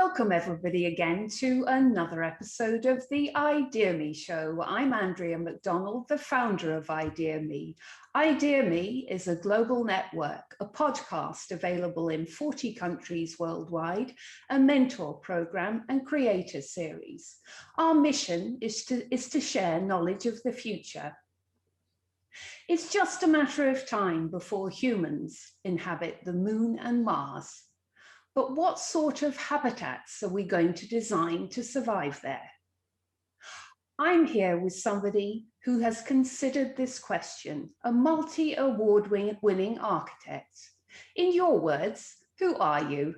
Welcome everybody again to another episode of the IdeaXme show. I'm Andrea Macdonald, the founder of IdeaXme. IdeaXme is a global network, a podcast available in 40 countries worldwide, a mentor program and creator series. Our mission is to share knowledge of the future. It's just a matter of time before humans inhabit the moon and Mars. But what sort of habitats are we going to design to survive there? I'm here with somebody who has considered this question, a multi-award winning architect. In your words, who are you?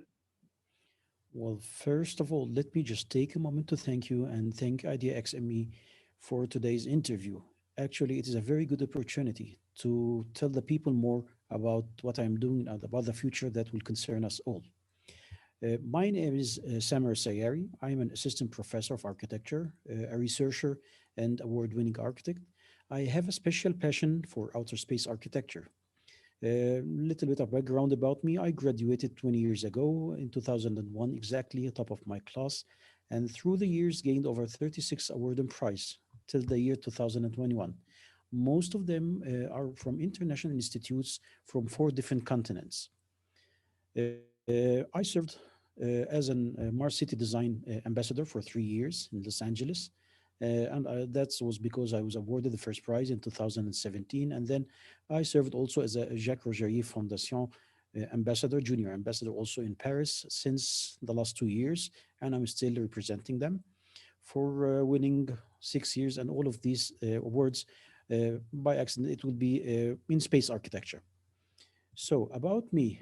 Well, first of all, let me just take a moment to thank you and thank ideaXme for today's interview. Actually, it is a very good opportunity to tell the people more about what I'm doing and about the future that will concern us all. My name is Samer El Sayary. I'm an assistant professor of architecture, a researcher, and award-winning architect. I have a special passion for outer space architecture. A little bit of background about me. I graduated 20 years ago in 2001, exactly top of my class, and through the years gained over 36 award and prize till the year 2021. Most of them are from international institutes from 4 different continents. I served as an Mars City Design ambassador for 3 years in Los Angeles. And that was because I was awarded the first prize in 2017. And then I served also as a Jacques Rougerie Foundation ambassador, junior ambassador also in Paris since the last 2 years. And I'm still representing them for winning 6 years. And all of these awards by accident, it would be in space architecture. So about me,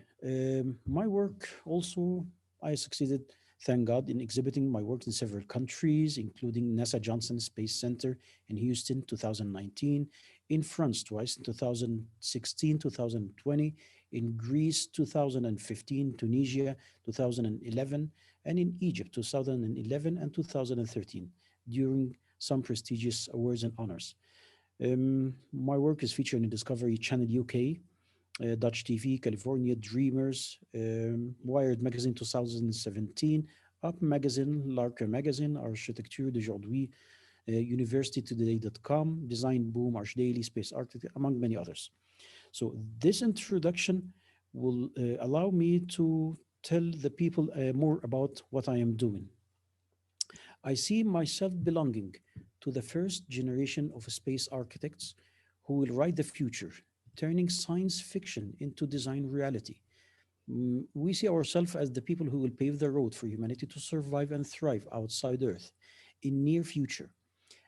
my work also, I succeeded, thank God, in exhibiting my work in several countries, including NASA Johnson Space Center in Houston, 2019, in France twice, in 2016, 2020, in Greece, 2015, Tunisia, 2011, and in Egypt, 2011 and 2013, during some prestigious awards and honors. My work is featured in Discovery Channel UK, Dutch TV, California Dreamers, Wired Magazine 2017, Up Magazine, Larker Magazine, Architecture d'Aujourd'hui, UniversityToday.com, Design Boom, Arch Daily, Space Architect, among many others. So this introduction will allow me to tell the people more about what I am doing. I see myself belonging to the first generation of space architects who will write the future, turning science fiction into design reality. We see ourselves as the people who will pave the road for humanity to survive and thrive outside Earth in near future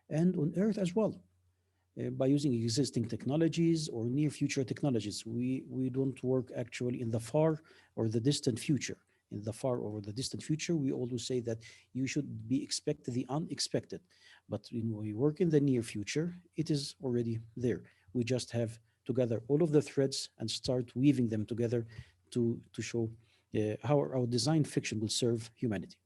and on Earth as well. By using existing technologies or near future technologies. We don't work actually in the far or the distant future. In the far or the distant future, we always say that you should be expected the unexpected. But when we work in the near future, it is already there. We just have to gather all of the threads and start weaving them together to show how our design fiction will serve humanity.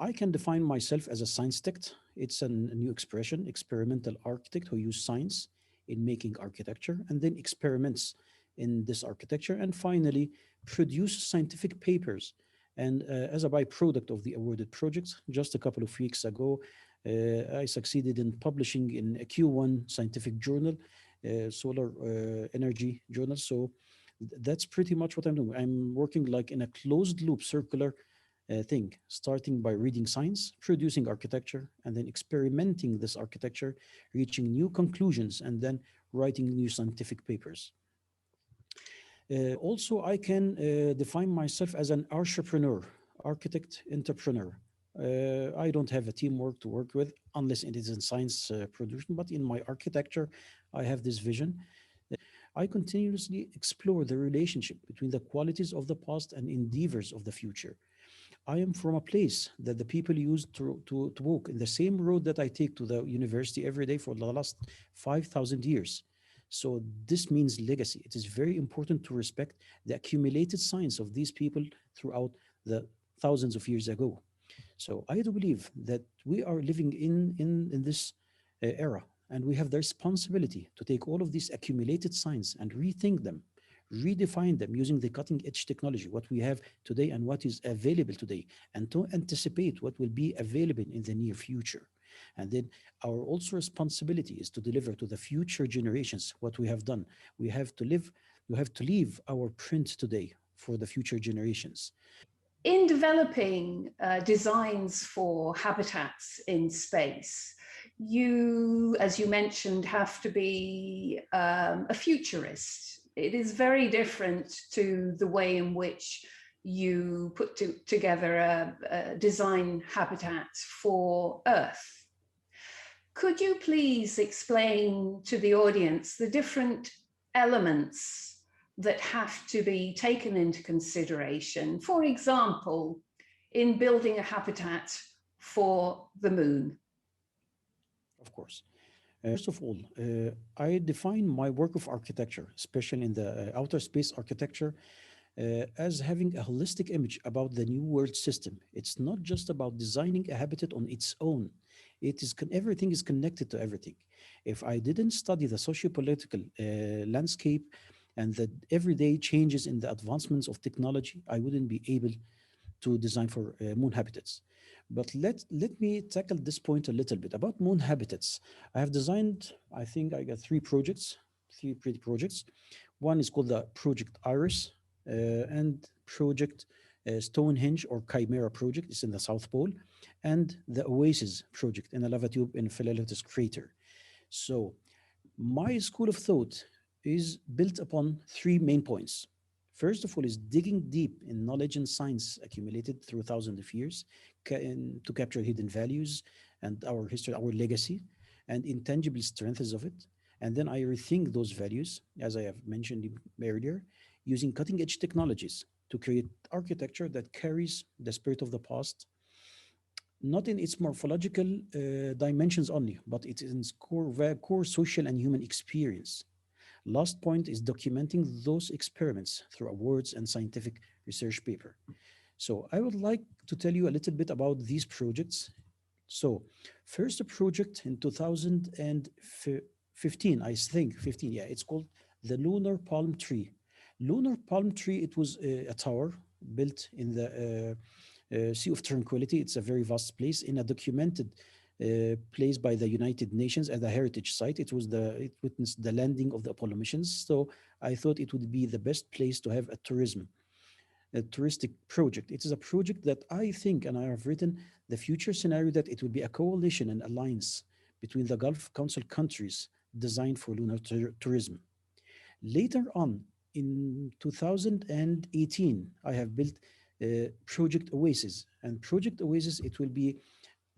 I can define myself as a science-tect. It's a new expression, experimental architect who use science in making architecture and then experiments in this architecture and finally produce scientific papers. And as a byproduct of the awarded projects, just a couple of weeks ago, I succeeded in publishing in a Q1 scientific journal, solar energy journal. So that's pretty much what I'm doing. I'm working like in a closed loop circular thing, starting by reading science, producing architecture, and then experimenting this architecture, reaching new conclusions, and then writing new scientific papers. Also, I can define myself as an entrepreneur, architect, entrepreneur. I don't have a teamwork to work with unless it is in science production, but in my architecture, I have this vision. I continuously explore the relationship between the qualities of the past and endeavors of the future. I am from a place that the people use to walk in the same road that I take to the university every day for the last 5,000 years. So this means legacy. It is very important to respect the accumulated science of these people throughout the thousands of years ago. So I do believe that we are living in this era, and we have the responsibility to take all of this accumulated science and rethink them, redefine them using the cutting edge technology, what we have today and what is available today, and to anticipate what will be available in the near future. And then our also responsibility is to deliver to the future generations what we have done. We have to live, we have to leave our print today for the future generations. In developing designs for habitats in space, you, as you mentioned, have to be a futurist. It is very different to the way in which you put together a design habitat for Earth. Could you please explain to the audience the different elements that have to be taken into consideration, for example, in building a habitat for the moon? Of course. First of all, I define my work of architecture, especially in the outer space architecture, as having a holistic image about the new world system. It's not just about designing a habitat on its own. Everything is connected to everything. If I didn't study the socio-political landscape and the everyday changes in the advancements of technology, I wouldn't be able to design for moon habitats. But let me tackle this point a little bit about moon habitats. I have designed, I think I got three pretty projects. One is called the Project Iris and Project Stonehenge or Chimera project. It's in the South Pole, and the Oasis project in a lava tube in Philalethes crater. So my school of thought is built upon three main points. First of all, is digging deep in knowledge and science accumulated through thousands of years to capture hidden values and our history, our legacy, and intangible strengths of it. And then I rethink those values, as I have mentioned earlier, using cutting edge technologies to create architecture that carries the spirit of the past, not in its morphological dimensions only, but it is in its core social and human experience. Last point is documenting those experiments through awards and scientific research paper. So I would like to tell you a little bit about these projects. So first project in 2015, I think 15, yeah, it's called the Lunar Palm Tree. Lunar Palm Tree, it was a tower built in the Sea of Tranquility. It's a very vast place in a documented place by the United Nations as a heritage site. It witnessed the landing of the Apollo missions. So I thought it would be the best place to have a touristic project. It is a project that I think, and I have written the future scenario that it will be a coalition and alliance between the Gulf Council countries designed for lunar tourism. Later on, in 2018, I have built Project Oasis. And Project Oasis, it will be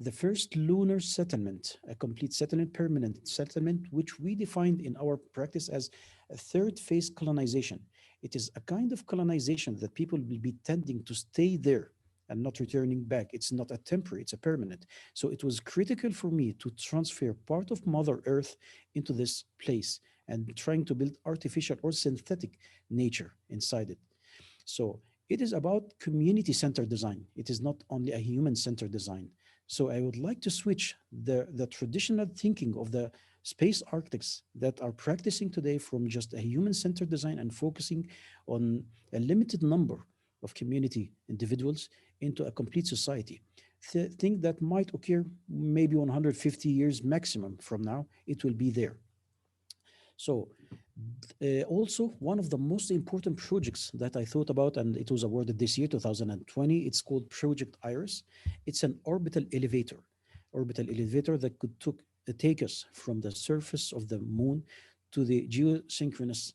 the first lunar settlement, a complete settlement, permanent settlement, which we defined in our practice as a third phase colonization. It is a kind of colonization that people will be tending to stay there and not returning back. It's not a temporary, it's a permanent. So it was critical for me to transfer part of Mother Earth into this place and trying to build artificial or synthetic nature inside it. So it is about community centered design. It is not only a human centered design. So I would like to switch the traditional thinking of the space architects that are practicing today from just a human centered design and focusing on a limited number of community individuals into a complete society. Think that might occur maybe 150 years maximum from now, it will be there. So also, one of the most important projects that I thought about, and it was awarded this year, 2020, it's called Project Iris. It's an orbital elevator that could take us from the surface of the moon to the geosynchronous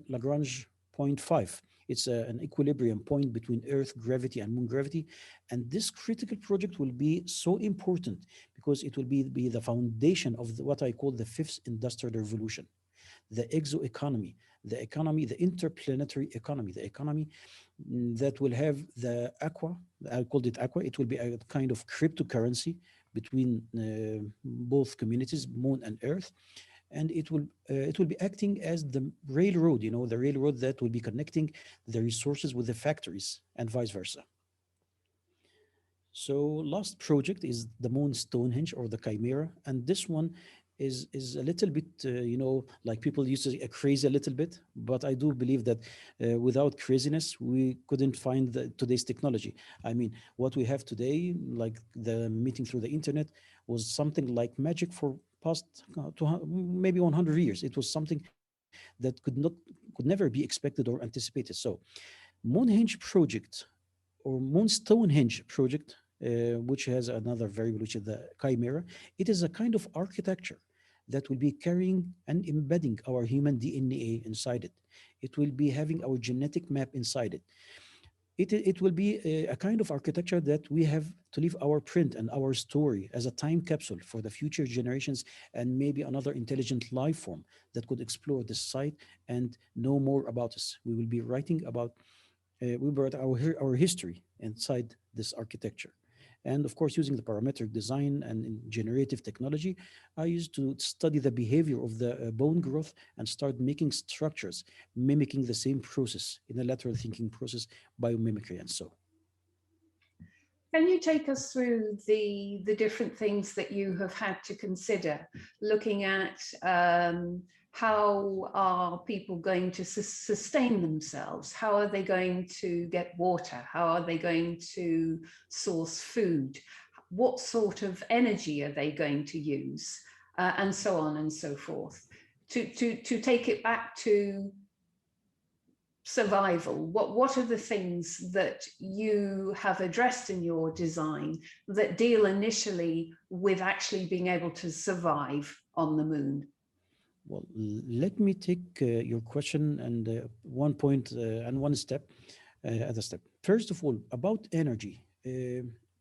Lagrange point 5. It's an equilibrium point between Earth gravity and moon gravity. And this critical project will be so important because it will be the foundation of what I call the fifth industrial revolution, the exoeconomy, the interplanetary economy, the economy that will have the aqua, I called it aqua, it will be a kind of cryptocurrency between both communities, moon and earth. And it will be acting as the railroad, the railroad that will be connecting the resources with the factories and vice versa. So last project is the Moon Stonehenge or the Chimera, and this one is a little bit, like people used to say, crazy a little bit. But I do believe that without craziness, we couldn't find today's technology. I mean, what we have today, like the meeting through the internet, was something like magic for past maybe 100 years. It was something that could never be expected or anticipated. So Moonhenge project or Moonstonehenge project, which has another variable, which is the chimera. It is a kind of architecture that will be carrying and embedding our human DNA inside it. It will be having our genetic map inside it. It will be a kind of architecture that we have to leave our print and our story as a time capsule for the future generations, and maybe another intelligent life form that could explore this site and know more about us. We will be writing about we brought our history inside this architecture. And of course, using the parametric design and in generative technology, I used to study the behavior of the bone growth and start making structures mimicking the same process in a lateral thinking process, biomimicry, and so. Can you take us through the different things that you have had to consider, looking at how are people going to sustain themselves? How are they going to get water? How are they going to source food? What sort of energy are they going to use? And so on and so forth. To take it back to survival, what are the things that you have addressed in your design that deal initially with actually being able to survive on the moon? Well, let me take your question and one point and one step at a step. First of all, about energy.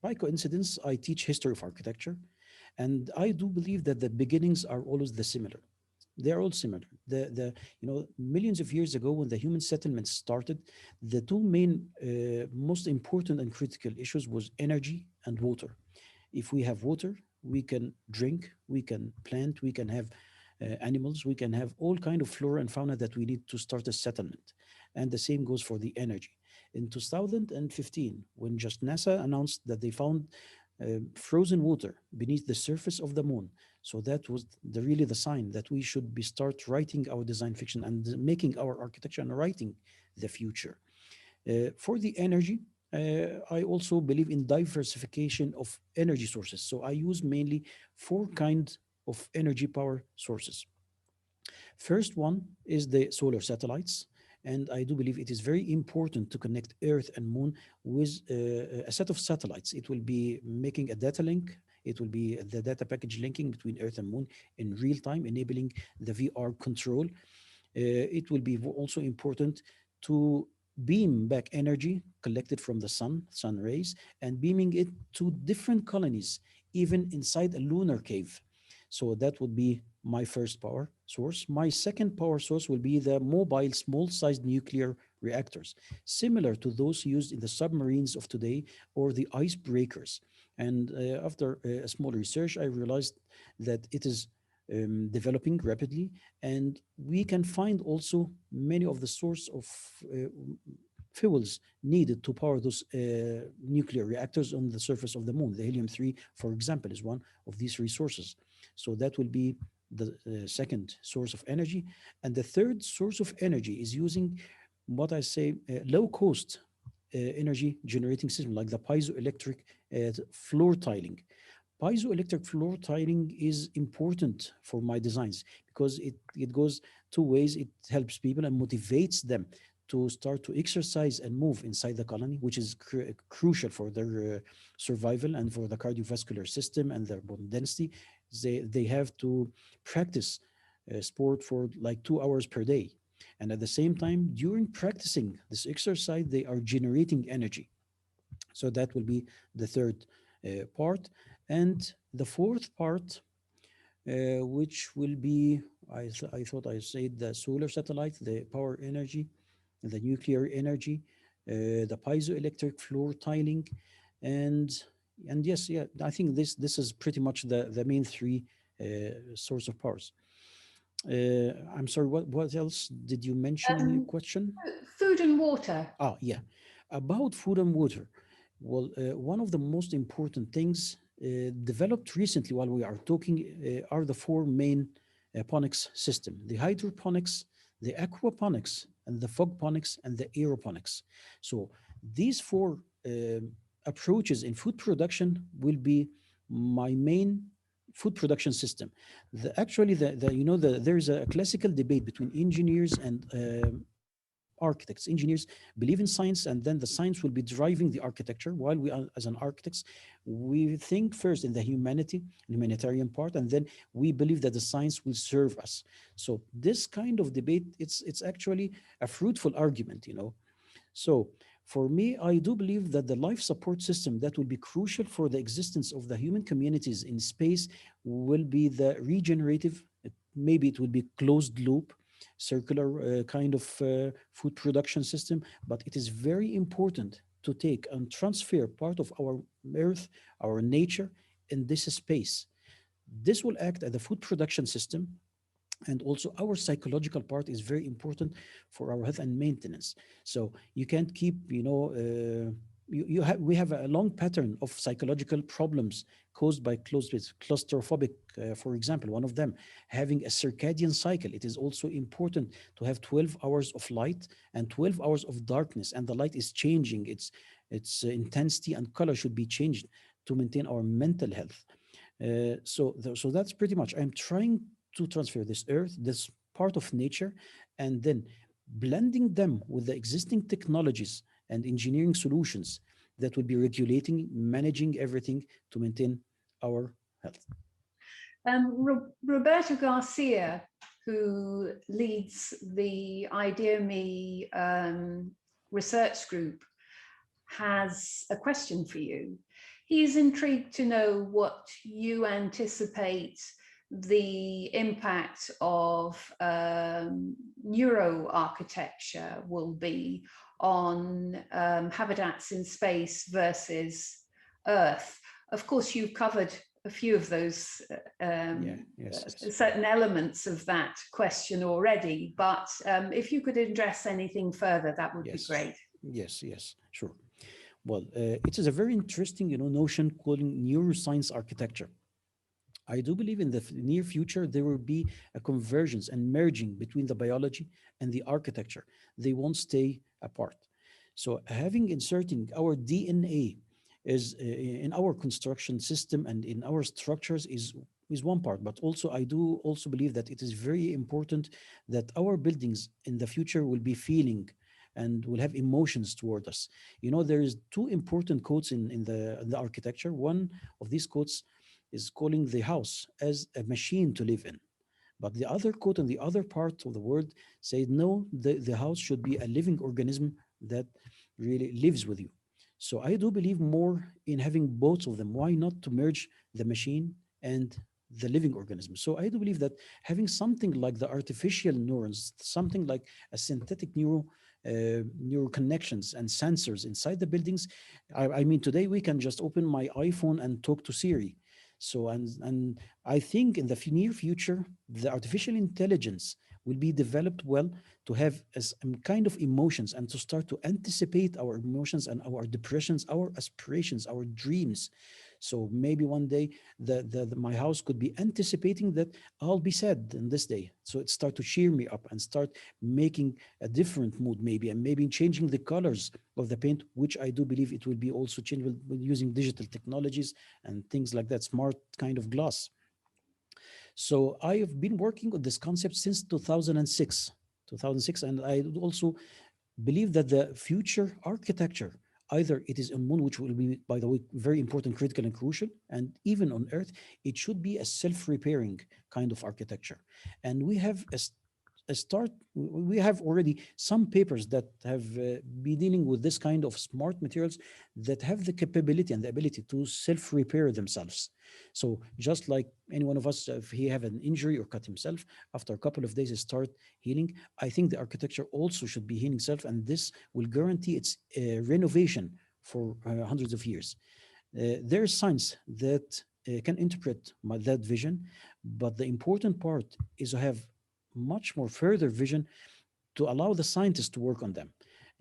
By coincidence, I teach history of architecture, and I do believe that the beginnings are always the similar. They are all similar. Millions of years ago, when the human settlements started, the two main, most important and critical issues was energy and water. If we have water, we can drink, we can plant, we can have animals, we can have all kind of flora and fauna that we need to start a settlement. And the same goes for the energy. In 2015, when just NASA announced that they found frozen water beneath the surface of the moon, so that was really the sign that we should be start writing our design fiction and making our architecture and writing the future. For the energy, I also believe in diversification of energy sources. So I use mainly four kinds of energy power sources. First one is the solar satellites. And I do believe it is very important to connect Earth and Moon with a set of satellites. It will be making a data link. It will be the data package linking between Earth and Moon in real time, enabling the VR control. It will be also important to beam back energy collected from the sun rays, and beaming it to different colonies, even inside a lunar cave. So that would be my first power source. My second power source will be the mobile small-sized nuclear reactors, similar to those used in the submarines of today or the icebreakers. And after a small research, I realized that it is developing rapidly, and we can find also many of the source of uh, fuels needed to power those nuclear reactors on the surface of the moon. The helium-3, for example, is one of these resources. So that will be the second source of energy. And the third source of energy is using what I say low-cost energy generating system, like the piezoelectric floor tiling. Piezoelectric floor tiling is important for my designs because it goes two ways. It helps people and motivates them to start to exercise and move inside the colony, which is crucial for their survival and for the cardiovascular system and their bone density. They have to practice sport for like 2 hours per day. And at the same time, during practicing this exercise, they are generating energy. So that will be the third part. And the fourth part, which will be, I thought I said the solar satellite, the power energy, the nuclear energy, the piezoelectric floor tiling, and yes, yeah, I think this is pretty much the main three source of powers. I'm sorry, what else did you mention in your Um, question? Food and water. Yeah, about food and water. Well, one of the most important things developed recently while we are talking are the four main ponics system: the hydroponics, the aquaponics, and the fogponics, and the aeroponics. So these four approaches in food production will be my main food production system. Actually, there is a classical debate between engineers and architects. Engineers believe in science, and then the science will be driving the architecture, while we are, as an architects, we think first in the humanitarian part, and then we believe that the science will serve us. So this kind of debate, it's actually a fruitful argument. So, for me, I do believe that the life support system that will be crucial for the existence of the human communities in space will be the regenerative, maybe it will be closed loop, circular kind of food production system, but it is very important to take and transfer part of our earth, our nature, in this space. This will act as a food production system, and also our psychological part is very important for our health and maintenance. So you can't keep we have a long pattern of psychological problems caused by closed space, claustrophobic, for example, one of them, having a circadian cycle. It is also important to have 12 hours of light and 12 hours of darkness, and the light is changing, its intensity and color should be changed to maintain our mental health. So that's pretty much. I'm trying to transfer this earth, this part of nature, and then blending them with the existing technologies and engineering solutions that will be regulating, managing everything to maintain our health. Roberto Garcia, who leads the IdeaMe research group, has a question for you. He's intrigued to know what you anticipate the impact of neuroarchitecture will be on habitats in space versus Earth. Of course, you've covered a few of those certain elements of that question already, but if you could address anything further, that would be great. Yes, sure. Well, it is a very interesting, notion called neuroscience architecture. I do believe in the near future, there will be a convergence and merging between the biology and the architecture. They won't stay apart. So inserting our DNA is in our construction system and in our structures is one part, but also I do also believe that it is very important that our buildings in the future will be feeling and will have emotions toward us. There is two important quotes in the architecture. One of these quotes is calling the house as a machine to live in. But the other quote on the other part of the word said, no, the house should be a living organism that really lives with you. So I do believe more in having both of them. Why not to merge the machine and the living organism? So I do believe that having something like the artificial neurons, something like a synthetic neural connections and sensors inside the buildings. I mean, today we can just open my iPhone and talk to Siri. So, and I think in the near future, the artificial intelligence will be developed well to have as kind of emotions and to start to anticipate our emotions and our depressions, our aspirations, our dreams. So maybe one day my house could be anticipating that I'll be sad in this day. So it start to cheer me up and start making a different mood maybe, and maybe changing the colors of the paint, which I do believe it will be also changed with using digital technologies and things like that, smart kind of glass. So I have been working on this concept since 2006, and I also believe that the future architecture, either it is on moon, which will be, by the way, very important, critical, and crucial, and even on Earth, it should be a self-repairing kind of architecture. And we have a start. We have already some papers that have been dealing with this kind of smart materials that have the capability and the ability to self-repair themselves. So just like any one of us, if he have an injury or cut himself, after a couple of days it start healing. I think the architecture also should be healing self, and this will guarantee its renovation for hundreds of years. There's science that can interpret that vision, but the important part is to have much more further vision to allow the scientists to work on them.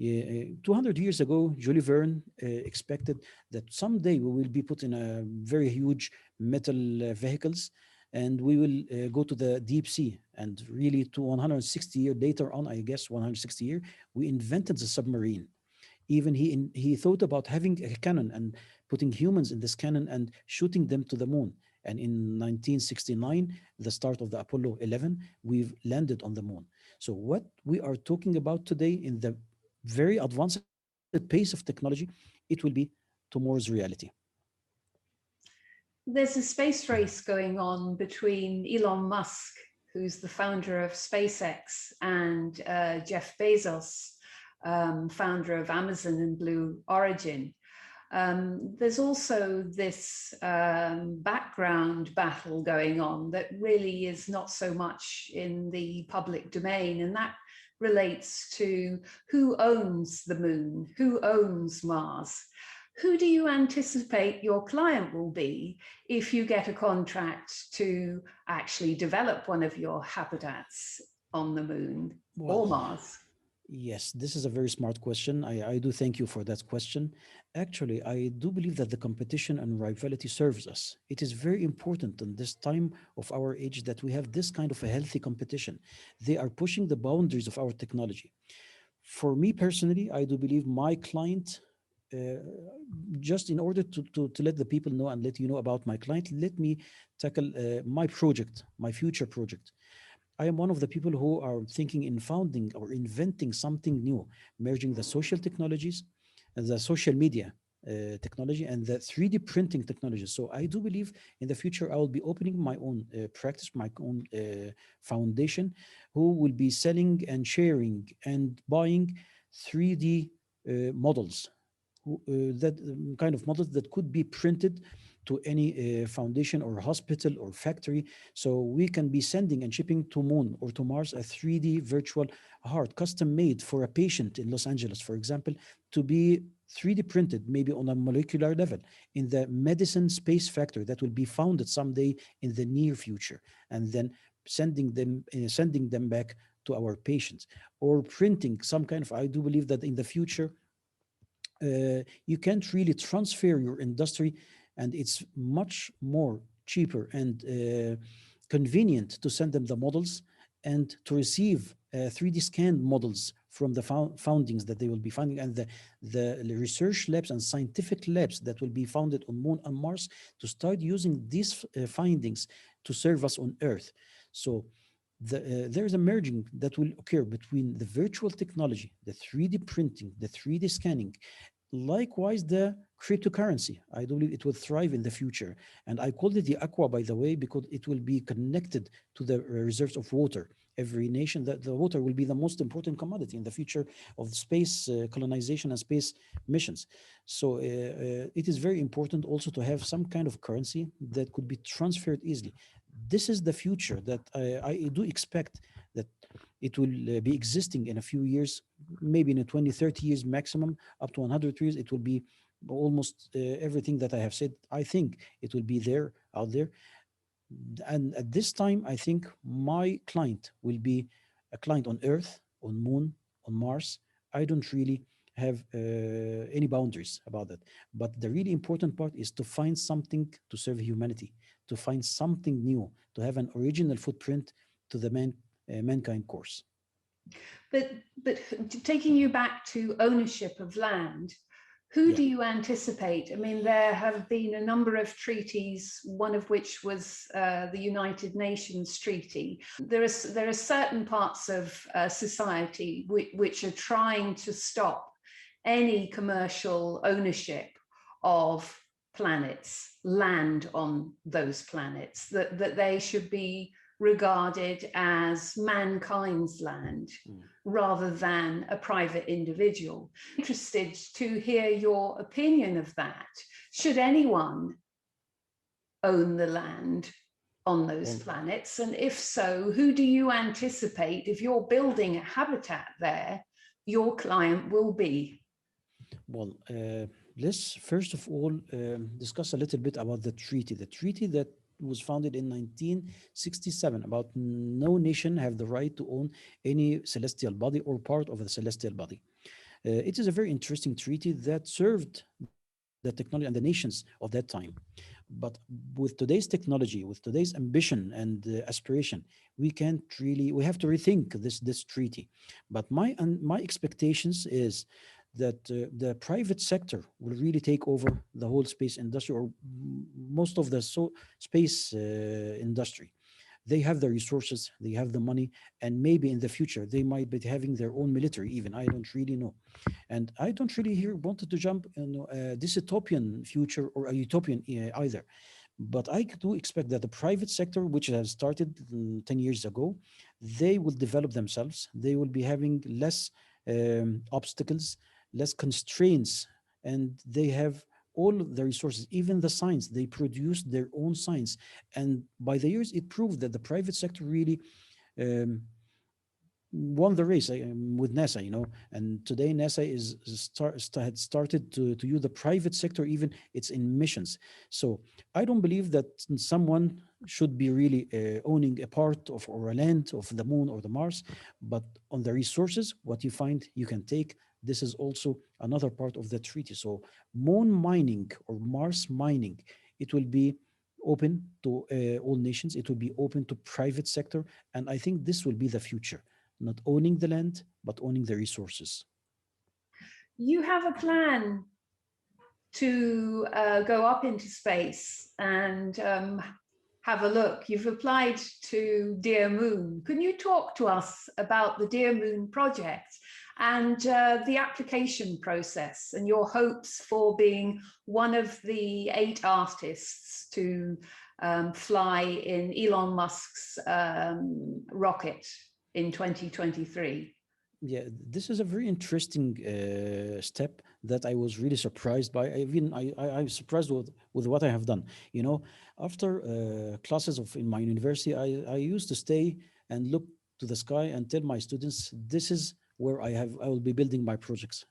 Yeah, 200 years ago, Jules Verne expected that someday we will be put in a very huge metal vehicles and we will go to the deep sea. And really, to 160 years later on, I guess 160 years, we invented the submarine. Even he thought about having a cannon and putting humans in this cannon and shooting them to the moon. And in 1969, the start of the Apollo 11, we've landed on the moon. So what we are talking about today in the very advanced pace of technology, it will be tomorrow's reality. There's a space race going on between Elon Musk, who's the founder of SpaceX, and Jeff Bezos, founder of Amazon and Blue Origin. There's also this background battle going on that really is not so much in the public domain, and that relates to who owns the moon, who owns Mars. Who do you anticipate your client will be if you get a contract to actually develop one of your habitats on the moon or Well, Mars? yes, this is a very smart question. I do thank you for that question. Actually, I do believe that the competition and rivalry serves us. It is very important in this time of our age that we have this kind of a healthy competition. They are pushing the boundaries of our technology. For me personally, I do believe my client, uh, just in order to let the people know and let you know about my client, let me tackle my project, my future project. I am one of the people who are thinking in founding or inventing something new, merging the social technologies, the social media technology, and the 3D printing technology. So I do believe in the future I will be opening my own practice, my own foundation, who will be selling and sharing and buying 3D models that kind of models that could be printed to any foundation or hospital or factory. So we can be sending and shipping to moon or to Mars a 3D virtual heart custom made for a patient in Los Angeles, for example, to be 3D printed maybe on a molecular level in the medicine space factory that will be founded someday in the near future, and then sending them back to our patients, or printing some kind of, I do believe that in the future you can't really transfer your industry, and it's much more cheaper and convenient to send them the models and to receive 3D scanned models from the foundings that they will be finding, and the research labs and scientific labs that will be founded on Moon and Mars to start using these findings to serve us on Earth. So there's a merging that will occur between the virtual technology, the 3D printing, the 3D scanning. Likewise, the cryptocurrency, I do believe it will thrive in the future. And I called it the aqua, by the way, because it will be connected to the reserves of water. Every nation, that the water will be the most important commodity in the future of space colonization and space missions. So it is very important also to have some kind of currency that could be transferred easily. This is the future that I do expect that it will be existing in a few years, maybe in a 20, 30 years maximum, up to 100 years. It will be almost everything that I have said. I think it will be there, out there. And at this time, I think my client will be a client on Earth, on Moon, on Mars. I don't really have any boundaries about that. But the really important part is to find something to serve humanity, to find something new, to have an original footprint to the mankind course. But but taking you back to ownership of land, who Yeah. do you anticipate? I mean, there have been a number of treaties, one of which was the United Nations Treaty. There are certain parts of society which are trying to stop any commercial ownership of planets, land on those planets, that they should be regarded as mankind's land Mm. rather than a private individual. Interested to hear your opinion of that. Should anyone own the land on those Well, planets? And if so, who do you anticipate, if you're building a habitat there, your client will be? well, let's first of all discuss a little bit about the treaty. The treaty that was founded in 1967 about no nation have the right to own any celestial body or part of the celestial body. It is a very interesting treaty that served the technology and the nations of that time. But with today's technology, with today's ambition and aspiration, we have to rethink this treaty. But my expectations is that the private sector will really take over the whole space industry, or most of the space industry. They have the resources, they have the money, and maybe in the future they might be having their own military. Even I don't really know, and I don't really here wanted to jump in a dystopian future or a utopian either. But I do expect that the private sector, which has started 10 years ago, they will develop themselves. They will be having less obstacles, less constraints, and they have all the resources, even the science. They produce their own science. And by the years, it proved that the private sector really um, won the race with NASA, and today NASA had started to use the private sector, even it's in missions. So I don't believe that someone should be really owning a part of or a land of the moon or the Mars, but on the resources, what you find you can take. This is also another part of the treaty. So moon mining or Mars mining, it will be open to all nations. It will be open to private sector, and I think this will be the future, not owning the land, but owning the resources. You have a plan to go up into space and have a look. You've applied to Dear Moon. Can you talk to us about the Dear Moon project and the application process and your hopes for being one of the 8 artists to fly in Elon Musk's rocket in 2023? Yeah, this is a very interesting step that I was really surprised by. I'm surprised with what I have done. After classes of in my university, I used to stay and look to the sky and tell my students, this is where I will be building my projects.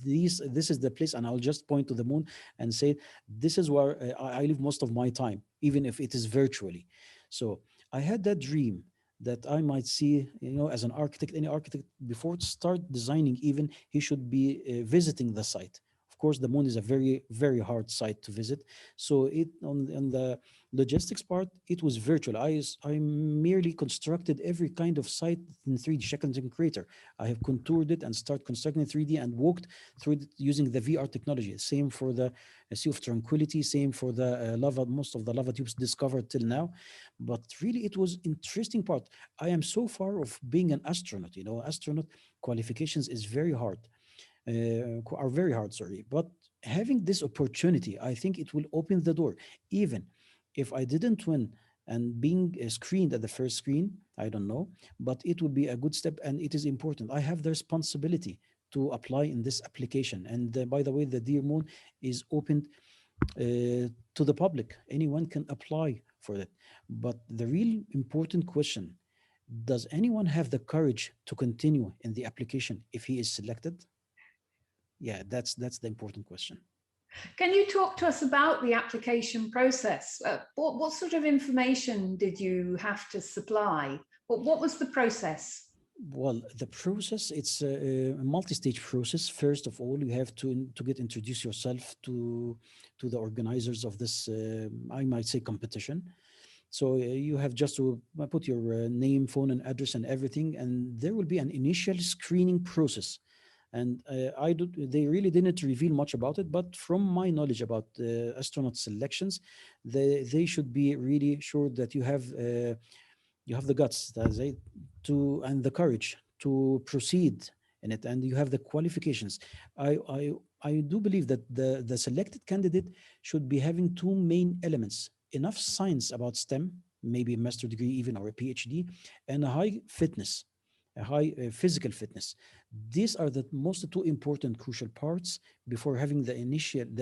This is the place, and I'll just point to the moon and say, this is where I live most of my time, even if it is virtually. So I had that dream that I might see, as an architect, any architect, before to start designing, even he should be visiting the site. Of course, the moon is a very, very hard site to visit. So on the logistics part, it was virtual. I merely constructed every kind of site in 3D, Shackleton crater. I have contoured it and start constructing 3D and walked through it using the VR technology. Same for the Sea of Tranquility, same for the lava, most of the lava tubes discovered till now. But really, it was interesting part. I am so far of being an astronaut. Astronaut qualifications is very hard, are very hard, sorry. But having this opportunity, I think it will open the door. Even if I didn't win and being screened at the first screen, I don't know, but it will be a good step, and it is important. I have the responsibility to apply in this application. And by the way, the Dear Moon is opened to the public. Anyone can apply for it. But the real important question, does anyone have the courage to continue in the application if he is selected? Yeah, that's the important question. Can you talk to us about the application process? What sort of information did you have to supply? What was the process? Well, the process, it's a multi-stage process. First of all, you have to get introduce yourself to the organizers of this, I might say, competition. So you have just to put your name, phone, and address, and everything, and there will be an initial screening process. And they really didn't reveal much about it, but from my knowledge about astronaut selections, they should be really sure that you have the guts, that's it, to and the courage to proceed in it, and you have the qualifications. I do believe that the selected candidate should be having two main elements: enough science about STEM, maybe a master degree even or a PhD, and a high fitness, a high physical fitness. These are the most two important crucial parts before having the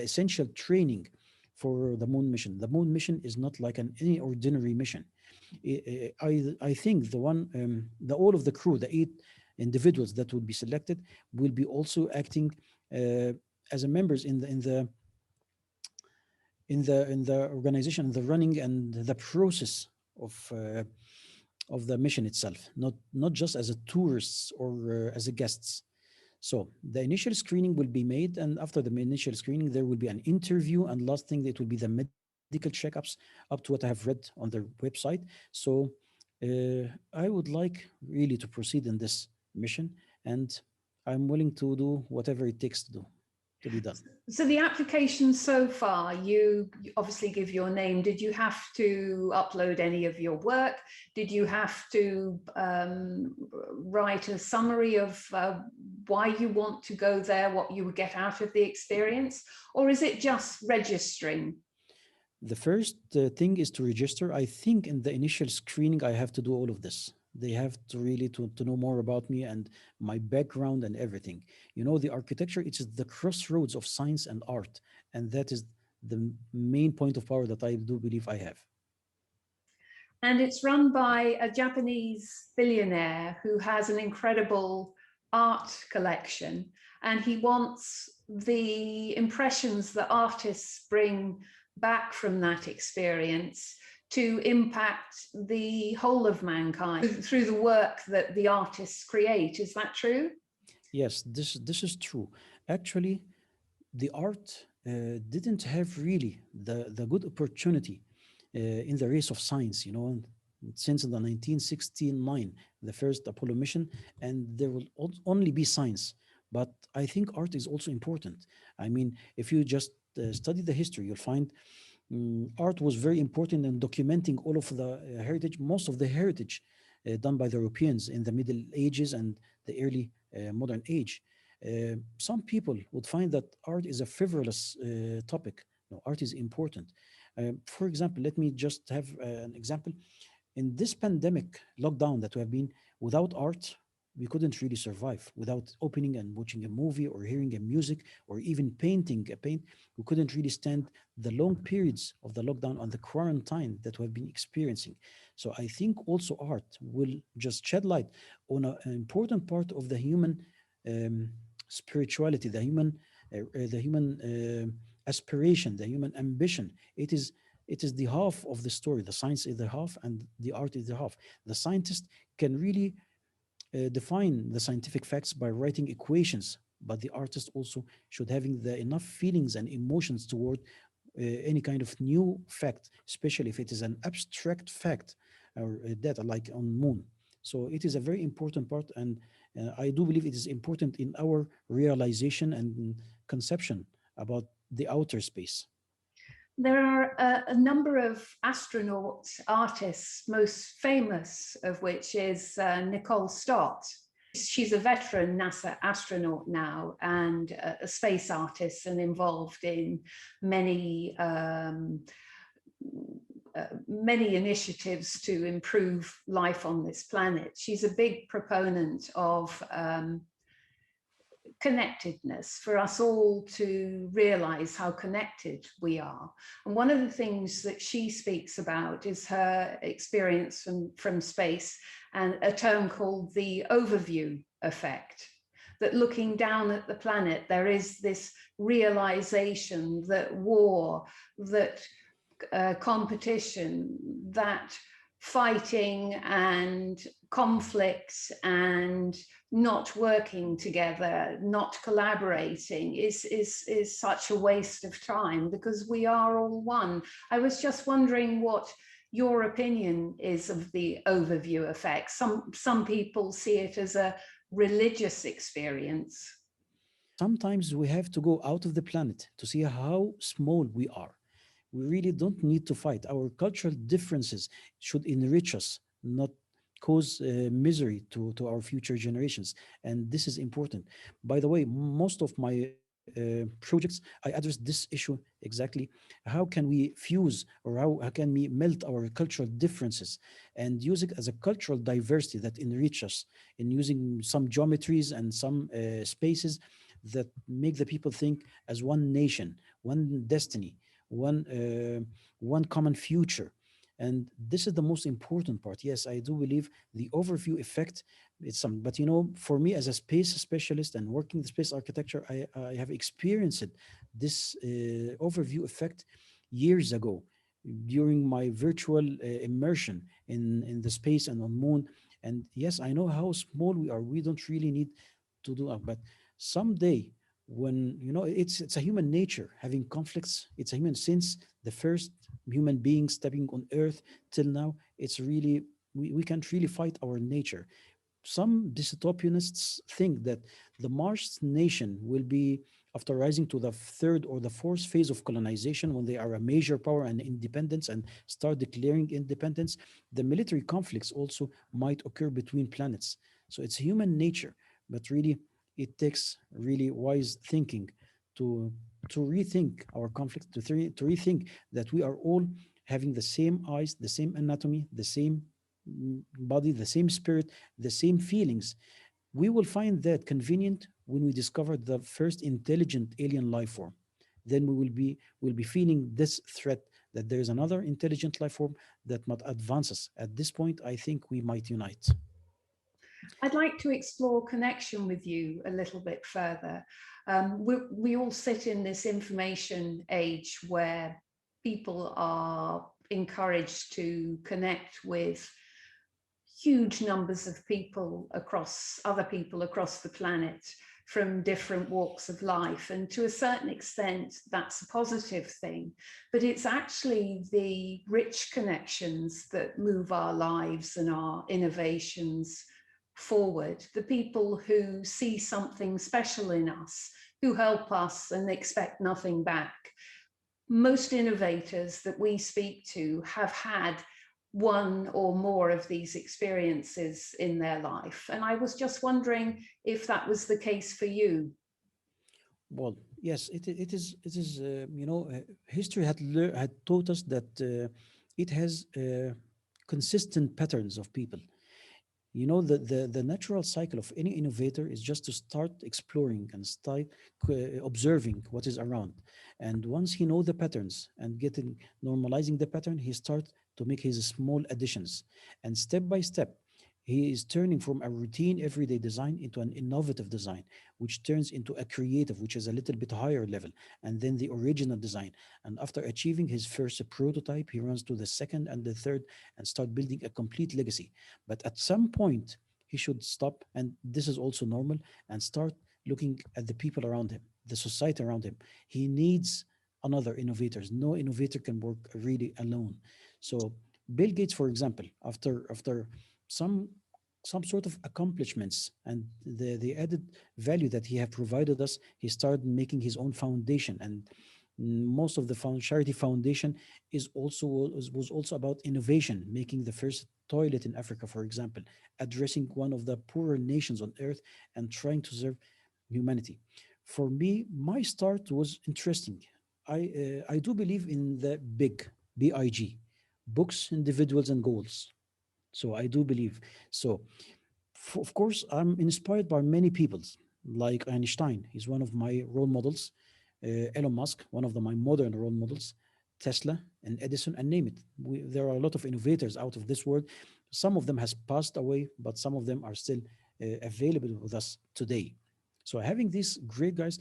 essential training for the moon mission. The moon mission is not like any ordinary mission. I think the all of the crew, the 8 individuals that would be selected, will be also acting uh, as a members in the organization, the running and the process of the mission itself, not just as a tourists or as a guests. So the initial screening will be made, and after the initial screening, there will be an interview, and last thing, it will be the medical checkups up to what I have read on their website. So I would like really to proceed in this mission, and I'm willing to do whatever it takes to be done. So the application so far, you obviously give your name. Did you have to upload any of your work? Did you have to write a summary of why you want to go there, what you would get out of the experience? Or is it just registering? The first thing is to register. I think in the initial screening, I have to do all of this. They have to really to know more about me and my background and everything. You know, the architecture, it is the crossroads of science and art. And that is the main point of power that I do believe I have. And it's run by a Japanese billionaire who has an incredible art collection. And he wants the impressions that artists bring back from that experience to impact the whole of mankind through the work that the artists create. Is that true? Yes, this is true. Actually, the art didn't have really the good opportunity in the race of science, you know, since the 1969, the first Apollo mission, and there will only be science. But I think art is also important. I mean, if you just study the history, you'll find art was very important in documenting all of the heritage, most of the heritage done by the Europeans in the Middle Ages and the early modern age. Some people would find that art is a frivolous topic. No, art is important. For example, let me just have an example. In this pandemic lockdown that we have been, without art, we couldn't really survive. Without opening and watching a movie or hearing a music or even painting a paint, we couldn't really stand the long periods of the lockdown and the quarantine that we have been experiencing. So I think also art will just shed light on an important part of the human um, spirituality, the human aspiration, the human ambition. It is the half of the story. The science is the half, and the art is the half. The scientist can really define the scientific facts by writing equations, but the artist also should having the enough feelings and emotions toward any kind of new fact, especially if it is an abstract fact or data like on moon. So it is a very important part, and I do believe it is important in our realization and conception about the outer space. There are a number of astronaut artists, most famous of which is Nicole Stott. She's a veteran NASA astronaut now and a space artist and involved in many many initiatives to improve life on this planet. She's a big proponent of connectedness, for us all to realize how connected we are. And one of the things that she speaks about is her experience from space and a term called the overview effect. That looking down at the planet, there is this realization that war, that competition, that fighting and conflicts and not working together, not collaborating is such a waste of time because we are all one. I was just wondering what your opinion is of the overview effect. Some people see it as a religious experience. Sometimes we have to go out of the planet to see how small we are. We really don't need to fight. Our cultural differences should enrich us, not cause misery to our future generations. And this is important. By the way, most of my projects, I address this issue exactly. How can we fuse, or how can we melt our cultural differences and use it as a cultural diversity that enrich us in using some geometries and some spaces that make the people think as one nation, one destiny, one common future. And this is the most important part. Yes, I do believe the overview effect. It's some, but you know, for me as a space specialist and working the space architecture, I have experienced this overview effect years ago during my virtual immersion in the space and on moon. And yes, I know how small we are. We don't really need to do, but Someday, when it's a human nature having conflicts. It's a human since the first human being stepping on earth till now. It's really we can't really fight our nature. Some dystopianists think that the Mars nation will be, after rising to the third or the fourth phase of colonization, when they are a major power and independence and start declaring independence, the military conflicts also might occur between planets. So it's human nature, but really it takes really wise thinking to to rethink our conflicts, to rethink that we are all having the same eyes, the same anatomy, the same body, the same spirit, the same feelings. We will find that convenient when we discover the first intelligent alien life form. Then we will be feeling this threat that there is another intelligent life form that might advance us. At this point, I think we might unite. I'd like to explore connection with you a little bit further. We all sit in this information age where people are encouraged to connect with huge numbers of other people across the planet from different walks of life. And to a certain extent, that's a positive thing. But it's actually the rich connections that move our lives and our innovations forward. The people who see something special in us, who help us and expect nothing back. Most innovators that we speak to have had one or more of these experiences in their life. And I was just wondering if that was the case for you. Well, yes, it is. History had taught us that it has consistent patterns of people. The natural cycle of any innovator is just to start exploring and start observing what is around. And once he know the patterns and getting normalizing the pattern, he start to make his small additions. And step by step, he is turning from a routine everyday design into an innovative design, which turns into a creative, which is a little bit higher level, and then the original design. And after achieving his first prototype, he runs to the second and the third and start building a complete legacy. But at some point, he should stop, and this is also normal, and start looking at the people around him, the society around him. He needs another innovators. No innovator can work really alone. So Bill Gates, for example, after some some sort of accomplishments and the added value that he have provided us, he started making his own foundation. And most of the charity foundation was also about innovation, making the first toilet in Africa, for example, addressing one of the poorer nations on earth and trying to serve humanity. For me, my start was interesting. I do believe in the big books, individuals, and goals. So I do believe. So of course, I'm inspired by many people like Einstein. He's one of my role models. Elon Musk, one of my modern role models. Tesla and Edison, and name it. There are a lot of innovators out of this world. Some of them has passed away, but some of them are still available with us today. So having these great guys,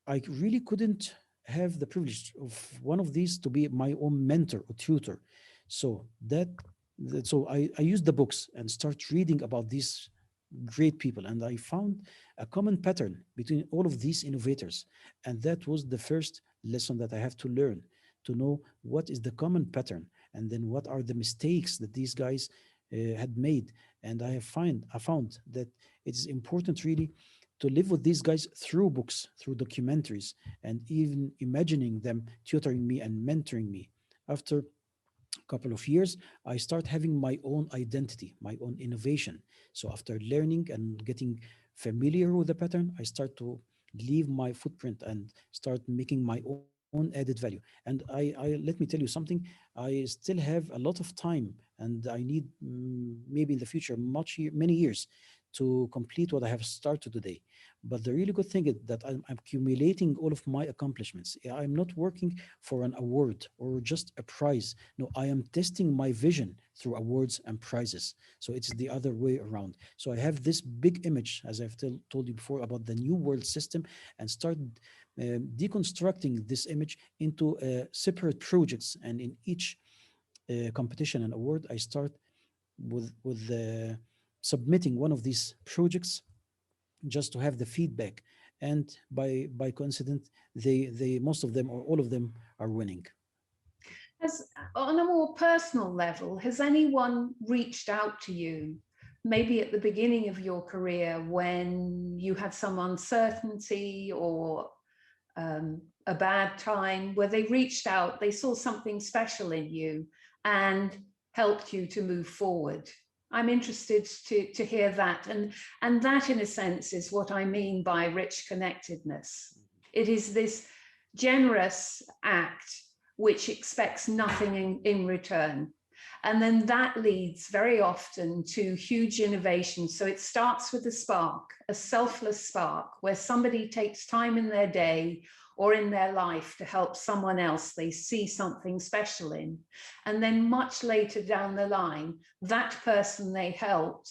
I really couldn't have the privilege of one of these to be my own mentor or tutor. So I used the books and start reading about these great people, and I found a common pattern between all of these innovators. And that was the first lesson that I have to learn, to know what is the common pattern, and then what are the mistakes that these guys had made. And I found that it is important really to live with these guys through books, through documentaries, and even imagining them tutoring me and mentoring me. After couple of years, I start having my own identity, my own innovation. So after learning and getting familiar with the pattern, I start to leave my footprint and start making my own added value. And I let me tell you something. I still have a lot of time, and I need maybe in the future many years to complete what I have started today. But the really good thing is that I'm accumulating all of my accomplishments. I'm not working for an award or just a prize. No, I am testing my vision through awards and prizes. So it's the other way around. So I have this big image, as I've told you before, about the new world system, and start deconstructing this image into separate projects. And in each competition and award, I start with submitting one of these projects just to have the feedback and by coincidence, they most of them or all of them are winning. Has, on a more personal level, has anyone reached out to you, maybe at the beginning of your career when you had some uncertainty or a bad time, where they reached out, they saw something special in you and helped you to move forward? I'm interested to hear that. And that, in a sense, is what I mean by rich connectedness. It is this generous act which expects nothing in return. And then that leads very often to huge innovation. So it starts with a spark, a selfless spark, where somebody takes time in their day or in their life to help someone else they see something special in. And then much later down the line, that person they helped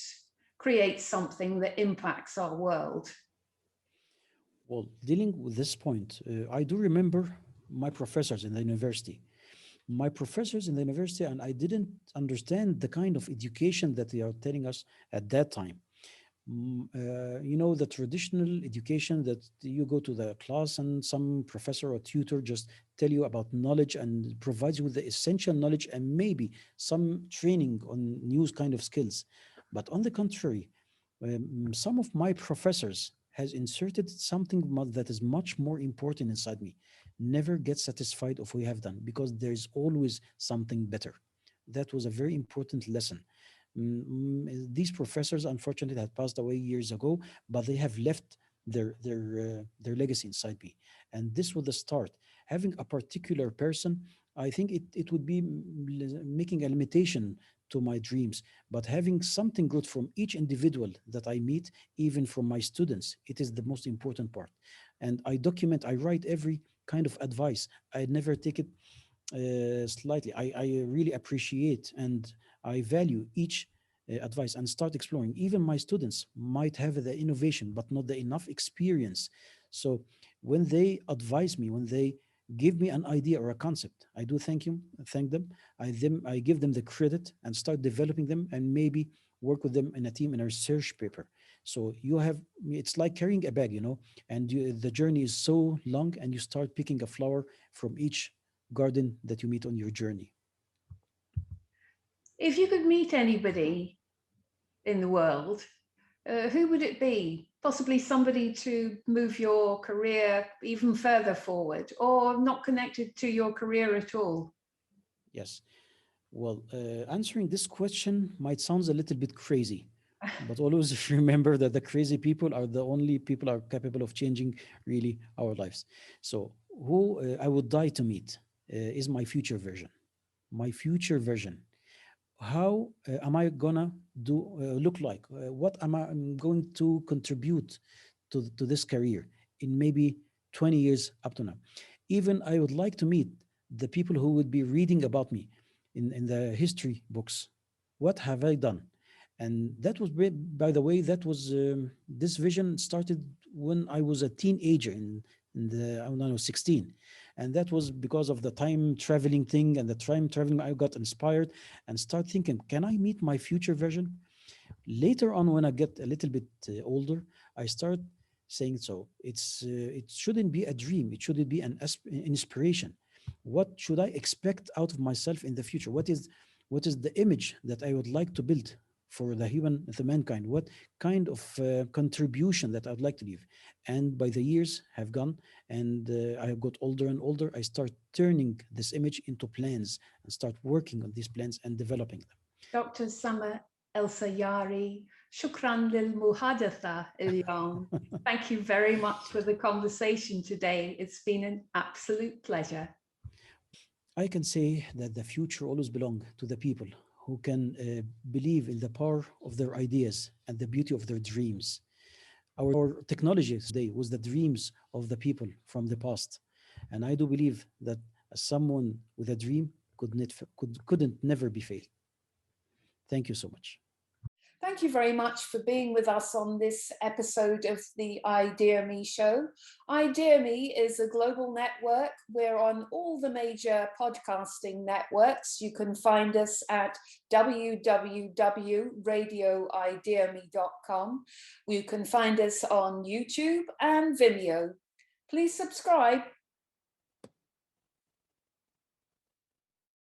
creates something that impacts our world. Well, dealing with this point, I do remember my professors in the university. My professors in the university, and I didn't understand the kind of education that they are telling us at that time. The traditional education that you go to the class and some professor or tutor just tell you about knowledge and provides you with the essential knowledge and maybe some training on new kind of skills. But on the contrary, some of my professors has inserted something that is much more important inside me. Never get satisfied of what you have done because there is always something better. That was a very important lesson. These professors, unfortunately, had passed away years ago, but they have left their legacy inside me. And this was the start. Having a particular person, I think it would be making a limitation to my dreams. But having something good from each individual that I meet, even from my students, it is the most important part. And I write every kind of advice. I never take it slightly. I really appreciate and I value each advice and start exploring. Even my students might have the innovation, but not the enough experience. So when they advise me, when they give me an idea or a concept, I do thank them. I give them the credit and start developing them and maybe work with them in a team in a research paper. So it's like carrying a bag, and the journey is so long, and you start picking a flower from each garden that you meet on your journey. If you could meet anybody in the world, who would it be? Possibly somebody to move your career even further forward, or not connected to your career at all? Yes. Well, answering this question might sound a little bit crazy, but always remember that the crazy people are the only people are capable of changing really our lives. So, who I would die to meet is my future version. My future version. How am I gonna look like? What am I'm going to contribute to this career in maybe 20 years up to now? Even I would like to meet the people who would be reading about me in the history books. What have I done? And that was, by the way, that was this vision started when I was a teenager in the I don't know 16, and that was because of the time traveling thing and the time traveling. I got inspired and start thinking, can I meet my future version? Later on, when I get a little bit older, I start saying, so it shouldn't be a dream, it should be an inspiration. What should I expect out of myself in the future? What is the image that I would like to build for the mankind? What kind of contribution that I'd like to leave? And by the years have gone, and I have got older and older, I start turning this image into plans and start working on these plans and developing them. Dr. Samer El Sayary, shukran lil muhadatha اليوم. Thank you very much for the conversation today. It's been an absolute pleasure. I can say that the future always belongs to the people who can believe in the power of their ideas and the beauty of their dreams. Our technology today was the dreams of the people from the past. And I do believe that someone with a dream couldn't never be failed. Thank you so much. Thank you very much for being with us on this episode of the ideaMe show. ideaMe is a global network. We're on all the major podcasting networks. You can find us at www.radioideame.com. You can find us on YouTube and Vimeo. Please subscribe.